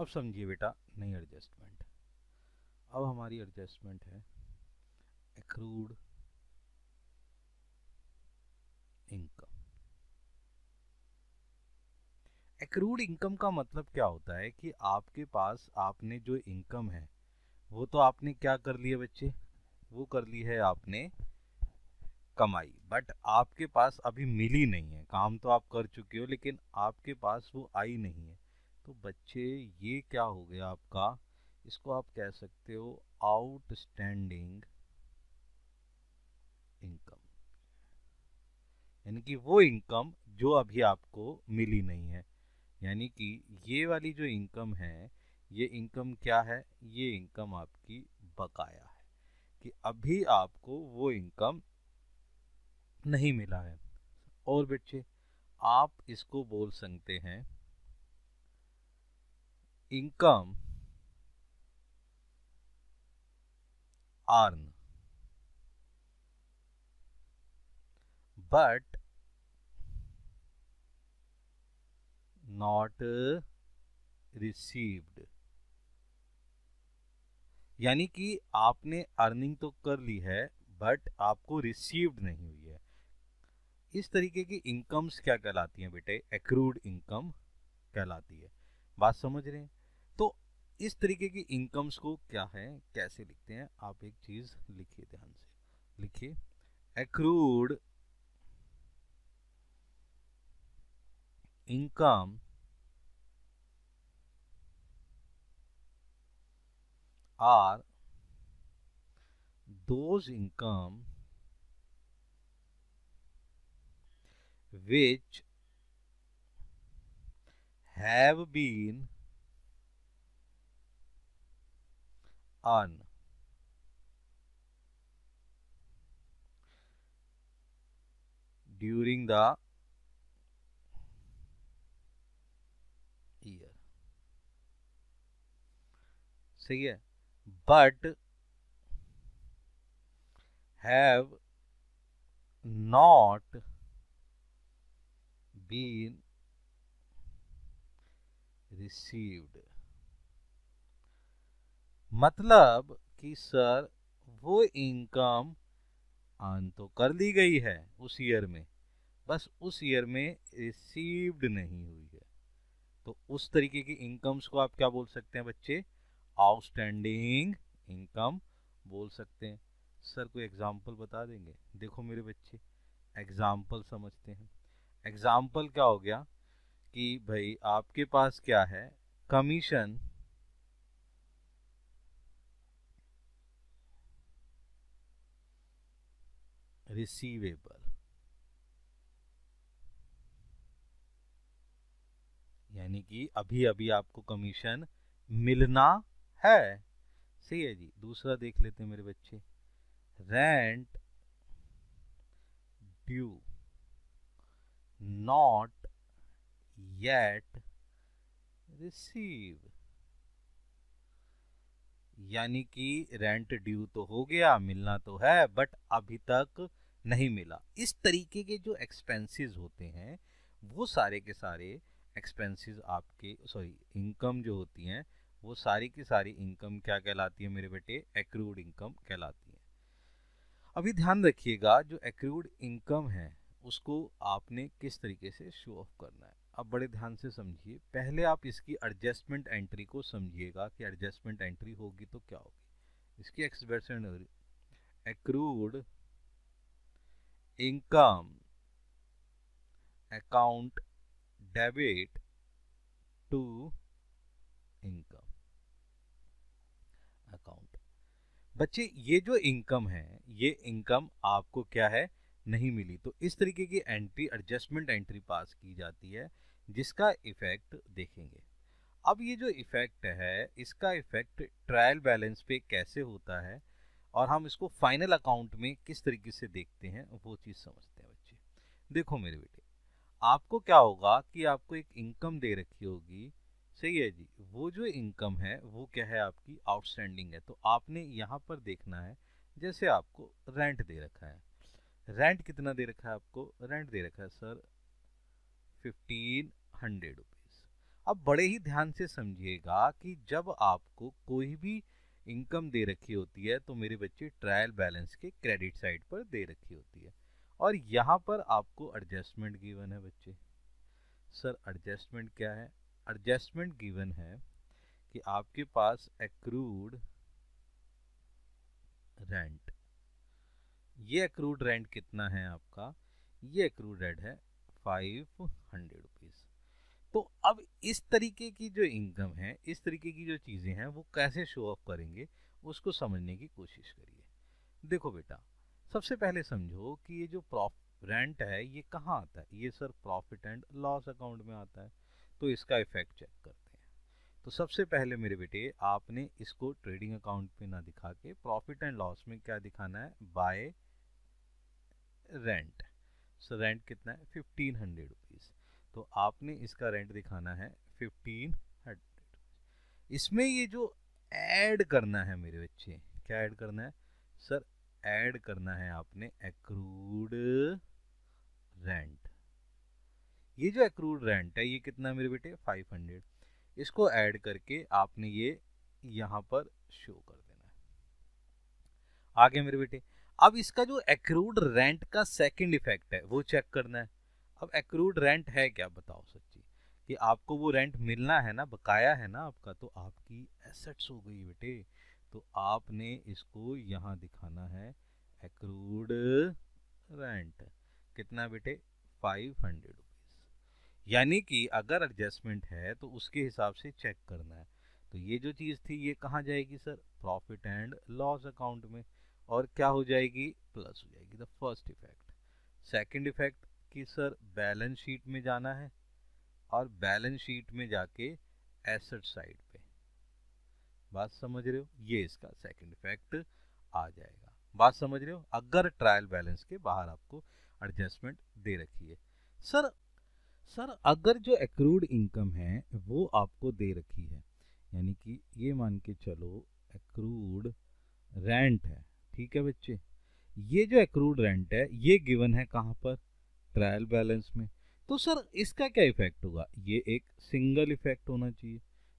अब समझिए बेटा नई एडजस्टमेंट। अब हमारी एडजस्टमेंट है एक्रूड इनकम। एक्रूड इनकम का मतलब क्या होता है कि आपके पास आपने जो इनकम है वो तो आपने क्या कर लिया बच्चे, वो कर ली है आपने कमाई, बट आपके पास अभी मिली नहीं है। काम तो आप कर चुके हो लेकिन आपके पास वो आई नहीं है। तो बच्चे ये क्या हो गया आपका, इसको आप कह सकते हो आउटस्टैंडिंग इनकम, यानी कि वो इनकम जो अभी आपको मिली नहीं है। यानी कि ये वाली जो इनकम है, ये इनकम क्या है, ये इनकम आपकी बकाया है कि अभी आपको वो इनकम नहीं मिला है। और बच्चे आप इसको बोल सकते हैं income earn but not received. यानी कि आपने अर्निंग तो कर ली है बट आपको रिसीव्ड नहीं हुई है। इस तरीके की इनकम्स क्या कहलाती हैं बेटे, एक्रूड इनकम कहलाती है। बात समझ रहे हैं? तो इस तरीके की इनकम्स को क्या है, कैसे लिखते हैं, आप एक चीज लिखिए, ध्यान से लिखिए। Accrued income are those income which have been earned during the year। सही है, but have not been received। मतलब कि सर वो इनकम अर्न तो कर ली गई है उस ईयर में, बस उस ईयर में रिसीव्ड नहीं हुई है। तो उस तरीके की इनकम्स को आप क्या बोल सकते हैं बच्चे, आउटस्टैंडिंग इनकम बोल सकते हैं। सर कोई एग्जाम्पल बता देंगे? देखो मेरे बच्चे एग्जाम्पल समझते हैं। एग्जाम्पल क्या हो गया कि भाई आपके पास क्या है, कमीशन रिसीवेबल, यानी कि अभी अभी आपको कमीशन मिलना है। सही है जी। दूसरा देख लेते हैं मेरे बच्चे, rent due not yet receive. यानी कि रेंट ड्यू तो हो गया, मिलना तो है बट अभी तक नहीं मिला। इस तरीके के जो एक्सपेंसेस होते हैं वो सारे के सारे एक्सपेंसेस आपके, सॉरी इनकम जो होती हैं वो सारी की सारी इनकम क्या कहलाती है मेरे बेटे, एक्रूड इनकम कहलाती है। अभी ध्यान रखिएगा जो एक्रूड इनकम है उसको आपने किस तरीके से शो ऑफ करना है। अब बड़े ध्यान से समझिए, पहले आप इसकी एडजस्टमेंट एंट्री को समझिएगा कि एडजस्टमेंट एंट्री होगी तो क्या होगी। इसकी expression accrued income account debit to income account. बच्चे ये जो इनकम है ये इनकम आपको क्या है, नहीं मिली, तो इस तरीके की एंट्री एडजस्टमेंट एंट्री पास की जाती है जिसका इफेक्ट देखेंगे। अब ये जो इफेक्ट है इसका इफेक्ट ट्रायल बैलेंस पे कैसे होता है और हम इसको फाइनल अकाउंट में किस तरीके से देखते हैं वो चीज समझते हैं बच्चे। देखो मेरे बेटे, आपको क्या होगा कि आपको एक इनकम दे रखी होगी, सही है जी। वो जो इनकम है वो क्या है आपकी आउटस्टैंडिंग है। तो आपने यहाँ पर देखना है, जैसे आपको रेंट दे रखा है, रेंट कितना दे रखा है आपको, रेंट दे रखा है सर 1500 रुपीज। अब बड़े ही ध्यान से समझिएगा कि जब आपको कोई भी इनकम दे रखी होती है तो मेरे बच्चे ट्रायल बैलेंस के क्रेडिट साइड पर दे रखी होती है, और यहाँ पर आपको एडजस्टमेंट गिवन है बच्चे। सर एडजस्टमेंट क्या है? एडजस्टमेंट गिवन है कि आपके पास एक्रूड रेंट, ये एक्रूड रेंट कितना है आपका? ये एक्रूड रेंट है 500 रुपीज। तो अब इस तरीके की जो इनकम है, इस तरीके की जो चीजें हैं, वो कैसे शो ऑफ करेंगे उसको समझने की कोशिश करिए। देखो बेटा, सबसे पहले समझो कि ये जो रेंट है ये कहाँ आता है? ये sir profit and loss account में आता है। तो इसका इफेक्ट चेक करते हैं। तो सबसे पहले मेरे बेटे आपने इसको ट्रेडिंग अकाउंट पे ना दिखा के प्रॉफिट एंड लॉस में क्या दिखाना है? Bye rent. सो रेंट कितना है? 1500 रुपीज। तो आपने इसका रेंट दिखाना है 1500। इसमें ये जो ऐड करना है मेरे बच्चे, क्या ऐड करना है? सर ऐड करना है आपने एक्रूड रेंट। ये जो एक्रूड रेंट है ये कितना है मेरे बेटे? 500। इसको ऐड करके आपने ये यहां पर शो कर देना है। आगे मेरे बेटे, अब इसका जो एक्रूड रेंट का सेकंड इफेक्ट है वो चेक करना है। अब एक्रूड रेंट है क्या? बताओ सच्ची, कि आपको वो रेंट मिलना है ना, बकाया है ना आपका, तो आपकी एसेट्स हो गई बेटे। तो आपने इसको यहां दिखाना है एक्रूड रेंट। कितना बेटे? 500 रुपीज। यानी कि अगर एडजस्टमेंट है तो उसके हिसाब से चेक करना है। तो ये जो चीज थी ये कहाँ जाएगी sir? Profit and loss account में। और क्या हो जाएगी? प्लस हो जाएगी। The first effect. Second effect कि सर बैलेंस शीट में जाना है, और बैलेंस शीट में जाके एसेट साइड पे। बात समझ रहे हो? ये इसका सेकंड इफेक्ट आ जाएगा। बात समझ रहे हो? अगर ट्रायल बैलेंस के बाहर आपको एडजस्टमेंट दे रखी है। सर अगर जो एक्रूड इनकम है वो आपको दे रखी है, यानी कि ये मान के चलो एक्रूड रेंट है, ठीक है बच्चे, ये जो एक्रूड रेंट है ये गिवन है कहाँ पर? ट्रायल बैलेंस में। तो सर इसका क्या इफेक्ट होगा? ये एक सिंगल इफेक्ट होना चाहिए।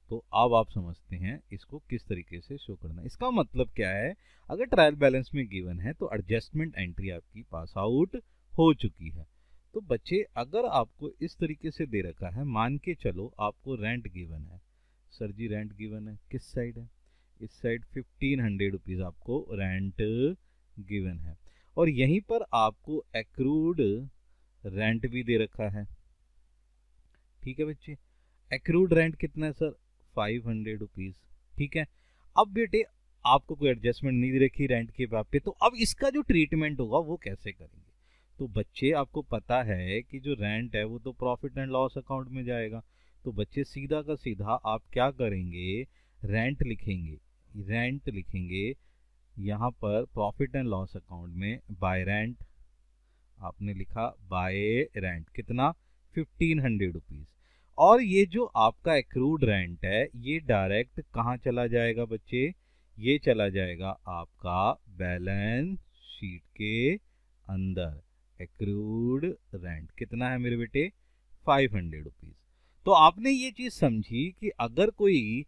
तो अब आप समझते हैं इसको किस तरीके से शो करना है। इसका मतलब क्या है? अगर ट्रायल बैलेंस में गिवन है तो एडजस्टमेंट एंट्री आपकी पास आउट हो चुकी है। तो बच्चे अगर आपको इस तरीके से दे रखा है, मान के चलो आपको रेंट गिवन है। सर जी रेंट गिवन है, किस साइड है? इस साइड 1500 रुपीज आपको रेंट गिवन है, और यहीं पर आपको एक्रूड रेंट भी दे रखा है। ठीक है बच्चे, एक्रूड रेंट कितना है सर? 500 रुपीज। ठीक है, अब बेटे आपको कोई एडजस्टमेंट नहीं दे रखी रेंट के बात पे, तो अब इसका जो ट्रीटमेंट होगा वो कैसे करेंगे? तो बच्चे आपको पता है कि जो रेंट है वो तो प्रॉफिट एंड लॉस अकाउंट में जाएगा। तो बच्चे सीधा का सीधा आप क्या करेंगे? रेंट लिखेंगे। रेंट लिखेंगे यहाँ पर प्रॉफिट एंड लॉस अकाउंट में बाय रेंट। आपने लिखा बाय रेंट, कितना? 1500 रुपीज। और ये जो आपका एक्रूड रेंट है ये डायरेक्ट कहाँ चला जाएगा बच्चे? ये चला जाएगा आपका बैलेंस शीट के अंदर। एक्रूड रेंट कितना है मेरे बेटे? 500 रुपीज। तो आपने ये चीज समझी कि अगर कोई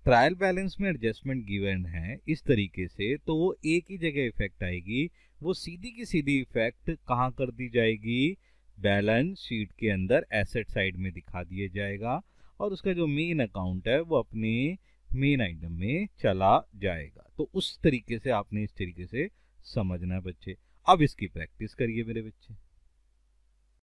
ट्रायल बैलेंस में एडजस्टमेंट गिवन है इस तरीके से, तो वो एक ही जगह इफेक्ट आएगी, वो सीधी की सीधी इफेक्ट कहाँ कर दी जाएगी? बैलेंस शीट के अंदर एसेट साइड में दिखा दिया जाएगा, और उसका जो मेन अकाउंट है वो अपने मेन आइटम में चला जाएगा। तो उस तरीके से आपने इस तरीके से समझना है बच्चे। अब इसकी प्रैक्टिस करिए मेरे बच्चे।